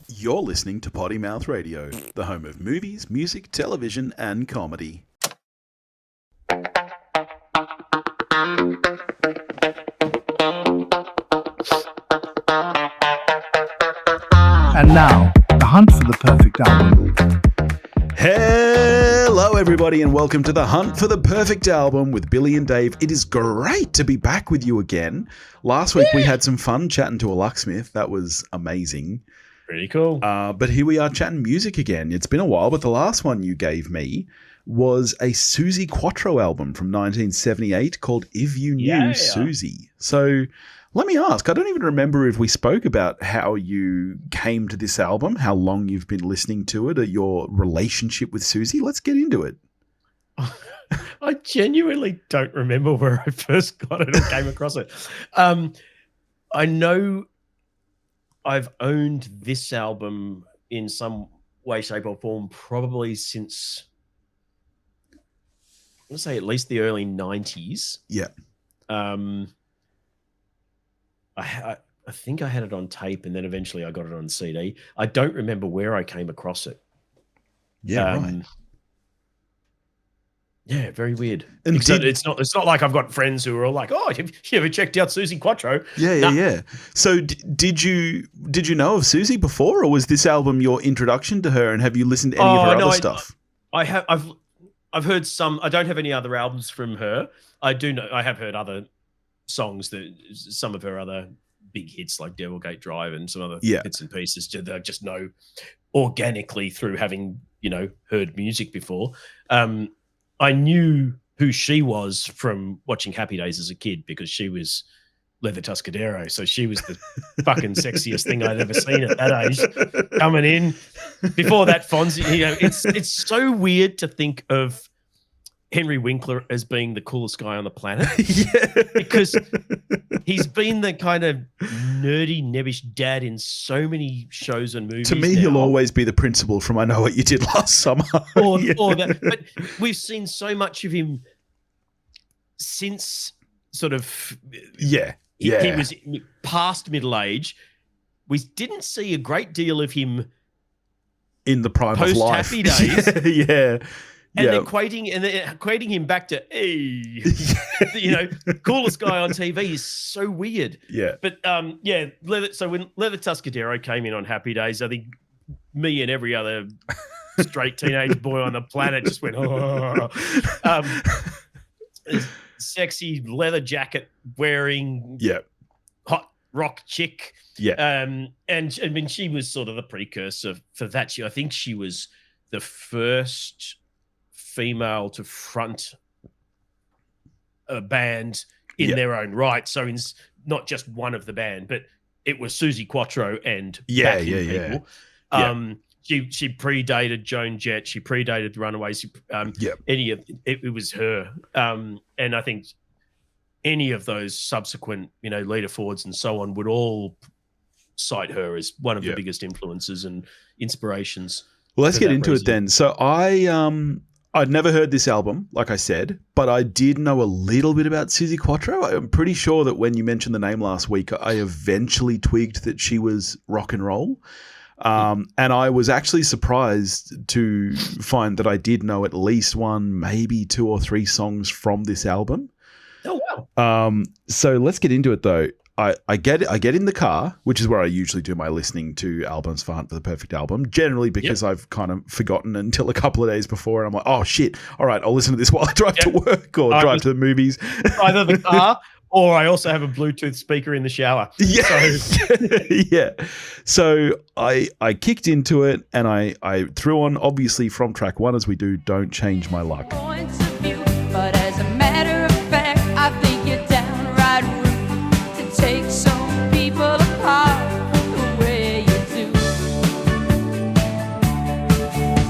You're listening to Potty Mouth Radio, the home of movies, music, television, and comedy. And now, the hunt for the perfect album. Hello, everybody, and welcome to the hunt for the perfect album with Billy and Dave. It is great to be back with you again. Last week we had some fun chatting to a locksmith. That was amazing. Pretty cool. But here we are chatting music again. It's been a while, but the last one you gave me was a Suzi Quatro album from 1978 called If You Knew Suzi. So let me ask, I don't even remember if we spoke about how you came to this album, how long you've been listening to it, or your relationship with Suzi. Let's get into it. I genuinely don't remember where I first got it or came across it. I know I've owned this album in some way, shape, or form probably since, I'm going to say at least the early 90s. Yeah. I think I had it on tape and then eventually I got it on CD. I don't remember where I came across it. Yeah, right. Yeah, very weird. And It's not like I've got friends who are all like, "Oh, have you ever checked out Suzi Quatro?" Yeah. So did you know of Suzi before, or was this album your introduction to her? And have you listened to any of her other stuff? I've heard some. I don't have any other albums from her. I do know. I have heard other songs, some of her other big hits like Devilgate Drive and some other bits and pieces that I just know organically through having heard music before. I knew who she was from watching Happy Days as a kid because she was Leather Tuscadero. So she was the fucking sexiest thing I'd ever seen at that age coming in. Before that, Fonzie, it's so weird to think of Henry Winkler as being the coolest guy on the planet. Because he's been the kind of nerdy, nebbish dad in so many shows and movies. To me, he'll always be the principal from I Know What You Did Last Summer. Or that. But we've seen so much of him since sort of he was past middle age. We didn't see a great deal of him in the prime of life. Happy Days. And then equating him back to, coolest guy on TV is so weird. Yeah. But, so when Leather Tuscadero came in on Happy Days, I think me and every other straight teenage boy on the planet just went, sexy leather jacket wearing hot rock chick. Yeah. And I mean, she was sort of the precursor for that. I think she was the first female to front a band in their own right. So it's not just one of the band, but it was Suzi Quatro and people. She predated Joan Jett. She predated the Runaways. It was her. And I think any of those subsequent, Lita Fords and so on would all cite her as one of the biggest influences and inspirations. Well, let's get into it then. So I'd never heard this album, like I said, but I did know a little bit about Suzi Quatro. I'm pretty sure that when you mentioned the name last week, I eventually twigged that she was rock and roll. And I was actually surprised to find that I did know at least one, maybe two or three songs from this album. Oh, wow. So let's get into it, though. I get in the car, which is where I usually do my listening to albums for Hunt for the Perfect Album, generally because I've kind of forgotten until a couple of days before, and I'm like, oh, shit, all right, I'll listen to this while I drive to work or drive to the movies. Either the car or I also have a Bluetooth speaker in the shower. Yeah. So I kicked into it, and I threw on, obviously, from track one, as we do, Don't Change My Luck. Points of view, but as a matter of fact, I think you're downright rude to take some people apart the way you do.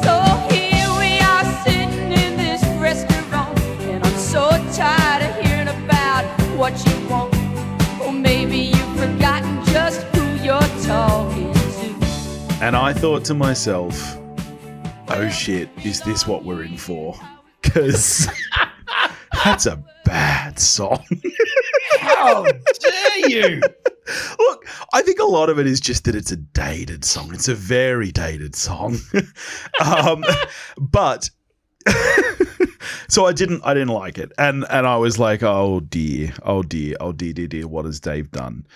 So here we are sitting in this restaurant, and I'm so tired of hearing about what you want. Or maybe you've forgotten just who you're talking to. And I thought to myself, oh shit, is this what we're in for? Because that's a bad song. How dare you? Look, I think a lot of it is just that it's a dated song. It's a very dated song. But so I didn't like it. And I was like, oh dear, what has Dave done?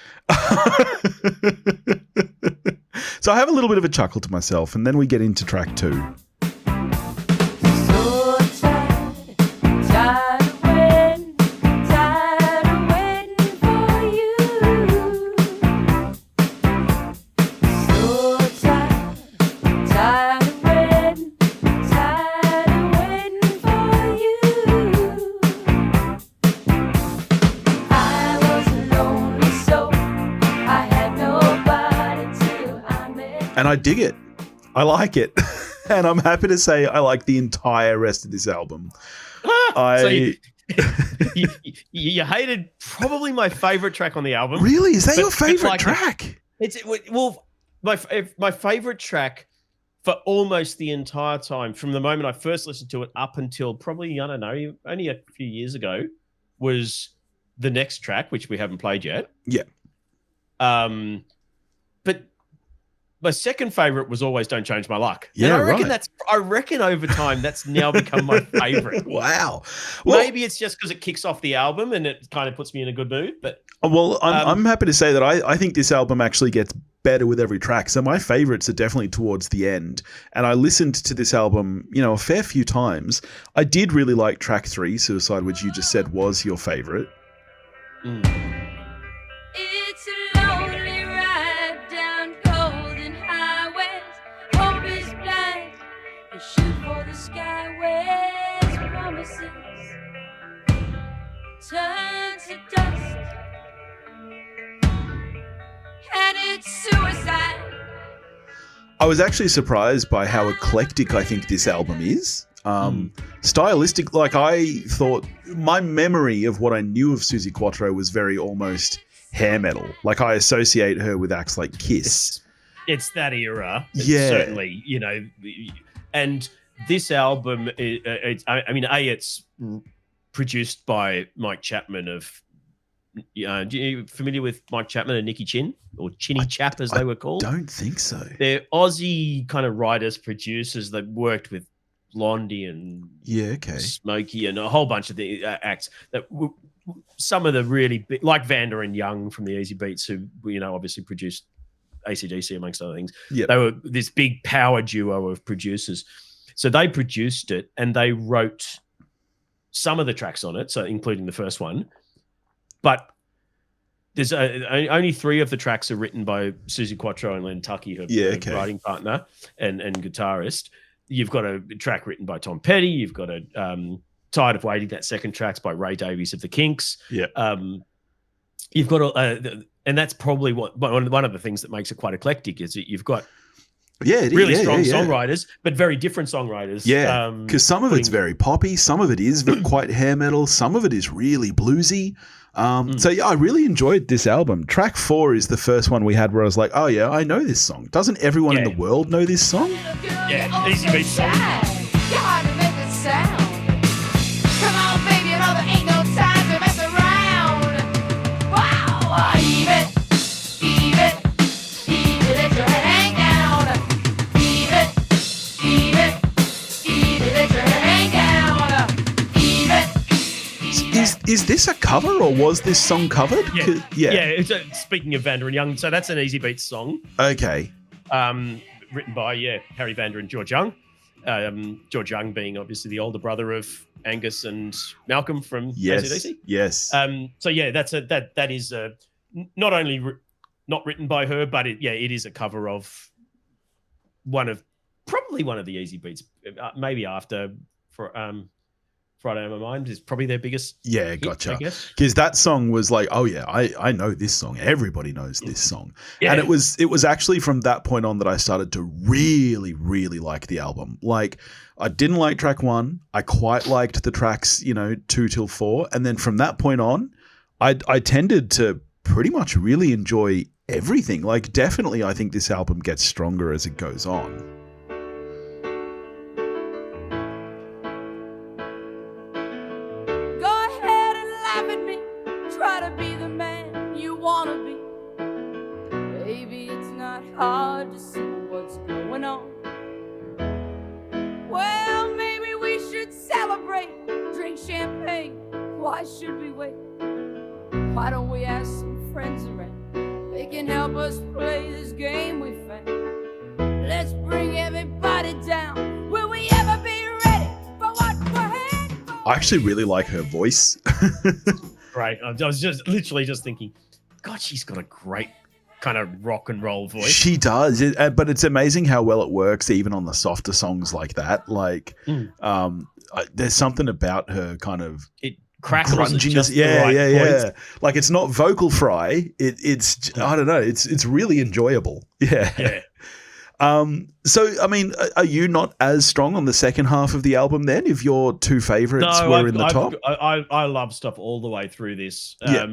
So I have a little bit of a chuckle to myself, and then we get into track 2. So tired of waiting for you. So tired of waiting for you. I was lonely, so I had nobody till I met. And I dig it. I like it. And I'm happy to say I like the entire rest of this album. So you hated probably my favorite track on the album. Really? Is that But- your favorite like, track? Well, my favorite track for almost the entire time, from the moment I first listened to it up until probably, I don't know, only a few years ago, was the next track, which we haven't played yet. Yeah. But my second favorite was always "Don't Change My Luck." Yeah, and right. I reckon over time that's now become my favorite. Wow. Well, Maybe it's just because it kicks off the album and it kind of puts me in a good mood. But I'm happy to say that I think this album actually gets better with every track. So my favorites are definitely towards the end. And I listened to this album, a fair few times. I did really like track 3, Suicide, which you just said was your favorite. It's a lonely ride down golden highways. Hope is blind. You shoot for the skyways. Promises turn to dust, and it's suicide. I was actually surprised by how eclectic I think this album is. Stylistic, like I thought, my memory of what I knew of Suzi Quatro was very almost hair metal. Like I associate her with acts like Kiss. it's that era. Yeah. Certainly, and this album, it's produced by Mike Chapman of. Are you familiar with Mike Chapman and Nicky Chin, or Chinny Chap as they were called? Don't think so. They're Aussie kind of writers, producers that worked with Blondie and Smokey and a whole bunch of the acts that some of the really big, like Vander and Young from the Easy Beats, who obviously produced AC/DC amongst other things. Yep. They were this big power duo of producers. So they produced it and they wrote some of the tracks on it, so including the first one. But there's only 3 of the tracks are written by Suzi Quatro and Len Tucky, her writing partner and guitarist. You've got a track written by Tom Petty. You've got a Tired of Waiting. That second track's by Ray Davies of the Kinks. Yeah. You've got and that's probably one of the things that makes it quite eclectic is that you've got really strong songwriters, but very different songwriters. Yeah, because some of it's very poppy, some of it is quite hair metal, some of it is really bluesy. So yeah, I really enjoyed this album. Track 4 is the first one we had where I was like, oh yeah, I know this song. Doesn't everyone in the world know this song? Yeah, Easy Beats song. You're hard to make it sound. Come on, baby, there ain't no time to mess around. Wow, heave it, let your head hang down. Heave it, let your head hang down. Heave it. Is this a cover or was this song covered? Yeah. It's speaking of Vander and Young, so that's an Easy Beats song. Okay. Written by Harry Vander and George Young. George Young being obviously the older brother of Angus and Malcolm from AC/DC. Yes. So yeah, that is not only not written by her, but it is a cover of probably one of the Easy Beats, maybe after Friday on My Mind is probably their biggest hit, gotcha. I guess. Because that song was like, oh yeah, I know this song. Everybody knows this song. Yeah. And it was actually from that point on that I started to really, really like the album. Like I didn't like track 1. I quite liked the tracks, 2 till 4. And then from that point on, I tended to pretty much really enjoy everything. Like definitely I think this album gets stronger as it goes on. Go ahead and try to be the man you want to be. Baby, it's not hard to see what's going on. Well, maybe we should celebrate, drink champagne. Why should we wait? Why don't we ask some friends around? They can help us play this game we found. Let's bring everybody down. Will we ever be ready for what we're heading for? I actually really like her voice. Right. I was just literally just thinking, God, she's got a great kind of rock and roll voice. She does, but it's amazing how well it works even on the softer songs like that. Like, there's something about her kind of It crackles at grunginess. just the Yeah, right yeah. points. Like, it's not vocal fry. It's I don't know. It's really enjoyable. Yeah. Yeah. So, I mean, are you not as strong on the second half of the album then? If your two favorites were in the top? I love stuff all the way through this. Yeah.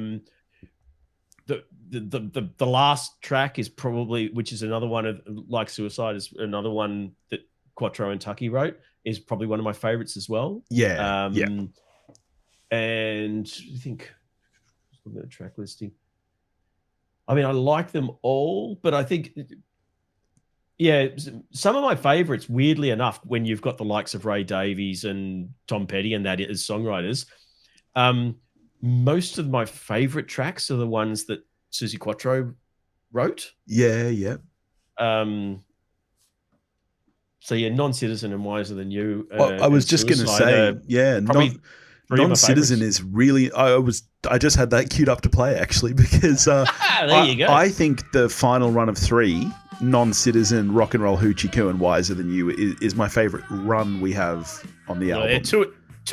The last track is probably, which is another one of Like Suicide, is another one that Quattro and Tucky wrote, is probably one of my favorites as well. Yeah. And I think looking at the track listing, I mean, I like them all, but I think, yeah, some of my favorites, weirdly enough, when you've got the likes of Ray Davies and Tom Petty and that as songwriters, most of my favorite tracks are the ones that Suzi Quatro wrote. Yeah. So yeah, Non-Citizen and Wiser Than You. I was just going to say, Non-Citizen is really. I just had that queued up to play actually because there you go. I think the final run of 3, Non-Citizen, Rock and Roll Hoochie Coo, and Wiser Than You is my favorite run we have on the album. Yeah, two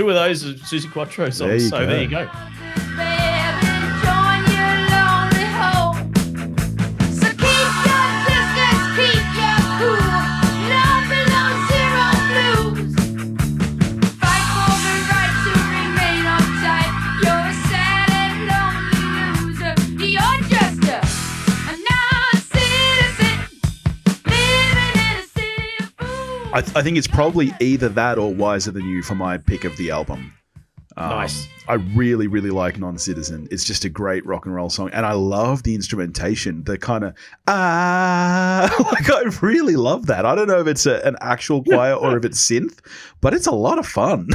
of those are Suzi Quatro songs. There you go. I think it's probably either that or Wiser Than You for my pick of the album. Nice. I really, really like Non-Citizen. It's just a great rock and roll song. And I love the instrumentation, the kind of, like I really love that. I don't know if it's an actual choir or if it's synth, but it's a lot of fun.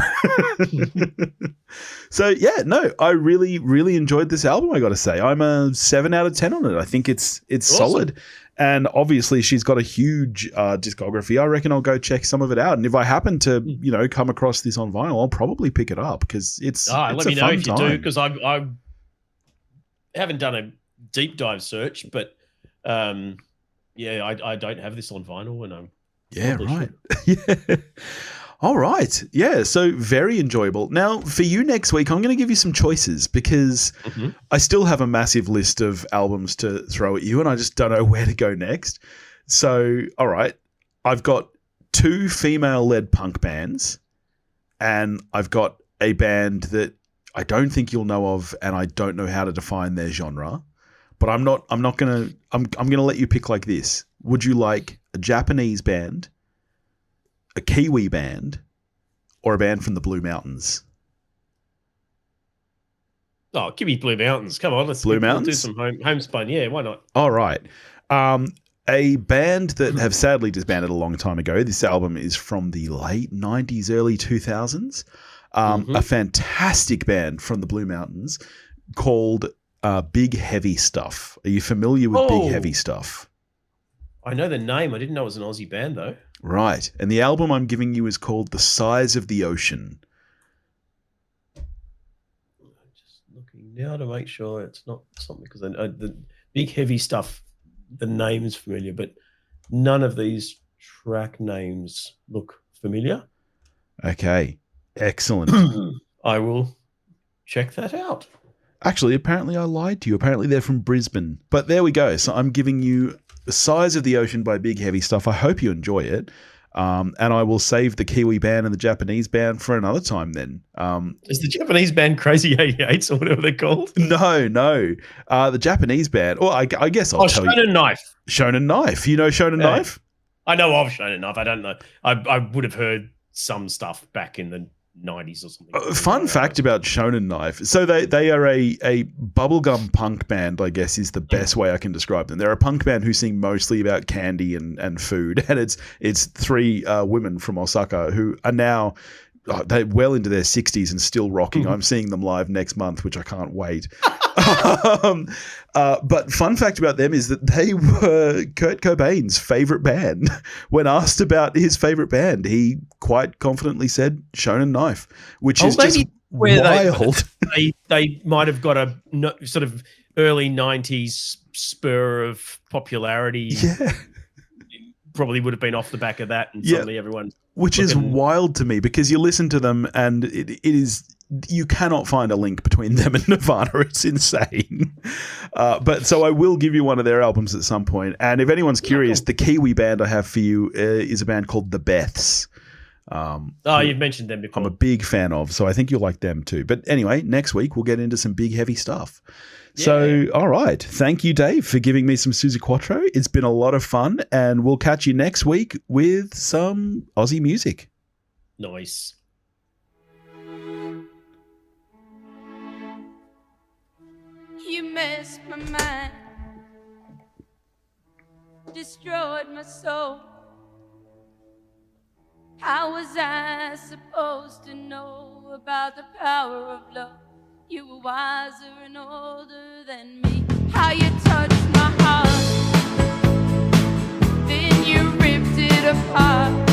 So yeah, no, I really, really enjoyed this album, I got to say. I'm a 7 out of 10 on it. I think it's awesome. Solid. And obviously she's got a huge discography. I reckon I'll go check some of it out. And if I happen to, come across this on vinyl, I'll probably pick it up because it's let a me know fun if you time. do, because I haven't done a deep dive search, but I don't have this on vinyl, and I'm right. Yeah. All right. Yeah. So very enjoyable. Now, for you next week, I'm going to give you some choices because I still have a massive list of albums to throw at you and I just don't know where to go next. So, all right. I've got 2 female-led punk bands and I've got a band that I don't think you'll know of and I don't know how to define their genre. But I'm going to let you pick like this. Would you like a Japanese band, a Kiwi band, or a band from the Blue Mountains? Oh, give me Blue Mountains. Come on, let's Blue Mountains? do some homespun. Yeah, why not? All right. A band that have sadly disbanded a long time ago. This album is from the late 90s, early 2000s. A fantastic band from the Blue Mountains called Big Heavy Stuff. Are you familiar with Big Heavy Stuff? I know the name. I didn't know it was an Aussie band, though. Right. And the album I'm giving you is called The Size of the Ocean. Just looking now to make sure it's not something, because the Big Heavy Stuff, the name's familiar, but none of these track names look familiar. Okay. Excellent. I will check that out. Actually, apparently I lied to you. Apparently they're from Brisbane. But there we go. So I'm giving you The Size of the Ocean by Big Heavy Stuff. I hope you enjoy it. And I will save the Kiwi band and the Japanese band for another time then. Is the Japanese band Crazy 88s or whatever they're called? No. The Japanese band. Well, I guess I'll tell you. Shonen Knife. Shonen Knife. You know Shonen Knife? I know of Shonen Knife. I don't know. I would have heard some stuff back in the 90s or something. Fun fact about Shonen Knife. So they are a bubblegum punk band, I guess is the best way I can describe them. They're a punk band who sing mostly about candy and food. And it's three women from Osaka who are now they're well into their 60s and still rocking. I'm seeing them live next month, which I can't wait. But fun fact about them is that they were Kurt Cobain's favorite band. When asked about his favorite band, he quite confidently said Shonen Knife, which is just wild. They might have got a sort of early 90s spur of popularity. Yeah. Probably would have been off the back of that, and suddenly everyone. Which is wild to me because you listen to them and it is you cannot find a link between them and Nirvana. It's insane. But so I will give you one of their albums at some point. And if anyone's curious, the Kiwi band I have for you is a band called The Beths. You've mentioned them before. I'm a big fan of, so I think you'll like them too. But anyway, next week we'll get into some big, heavy stuff. Yeah. So, all right. Thank you, Dave, for giving me some Suzi Quatro. It's been a lot of fun, and we'll catch you next week with some Aussie music. Nice. You messed my mind, destroyed my soul. How was I supposed to know about the power of love? You were wiser and older than me. How you touched my heart, then you ripped it apart.